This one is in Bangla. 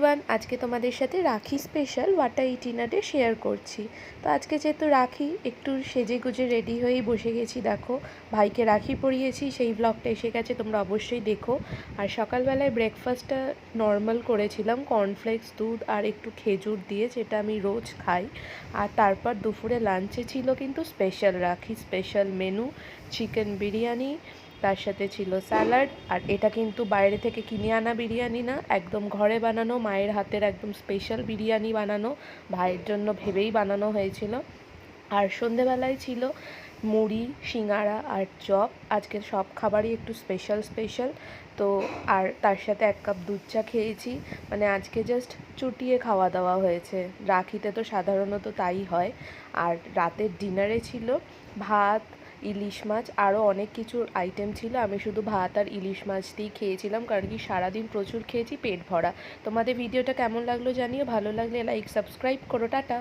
এভরিওয়ান, আজকে তোমাদের সাথে রাখি স্পেশাল ওয়াটা ইটিনাটে শেয়ার করছি। তো আজকে যেহেতু রাখি, একটু সেজে গুজে রেডি হয়েই বসে গেছি। দেখো, ভাইকে রাখি পরিয়েছি, সেই ব্লগটা এসে গেছে, তোমরা অবশ্যই দেখো। আর সকালবেলায় ব্রেকফাস্টটা নর্মাল করেছিলাম, কর্নফ্লেক্স, দুধ আর একটু খেজুর দিয়ে, যেটা আমি রোজ খাই। আর তারপর দুপুরে লাঞ্চে ছিল কিন্তু স্পেশাল রাখি স্পেশাল মেনু, চিকেন বিরিয়ানি, তার সাথে ছিল স্যালাড। আর এটা কিন্তু বাইরে থেকে কিনে আনা বিরিয়ানি না, একদম ঘরে বানানো, মায়ের হাতের একদম স্পেশাল বিরিয়ানি বানানো, ভাইয়ের জন্য ভেবেই বানানো হয়েছিল। আর সন্ধেবেলায় ছিল মুড়ি, সিঙ্গাড়া আর চপ। আজকে সব খাবারই একটু স্পেশাল স্পেশাল। তো আর তার সাথে 1 কাপ দুধ চা খেয়েছি। মানে আজকে জাস্ট চুটিয়ে খাওয়া দাওয়া হয়েছে। রাখিতে তো সাধারণত তাই হয়। আর রাতের ডিনারে ছিল ভাত, ইলিশ মাছ, আরও অনেক কিছুর আইটেম ছিল। আমি শুধু ভাত আর ইলিশ মাছ দিয়েই খেয়েছিলাম, কারণ কি সারাদিন প্রচুর খেয়েছি, পেট ভরা। তোমাদের ভিডিওটা কেমন লাগলো জানিও, ভালো লাগলে লাইক সাবস্ক্রাইব করো। টাটা।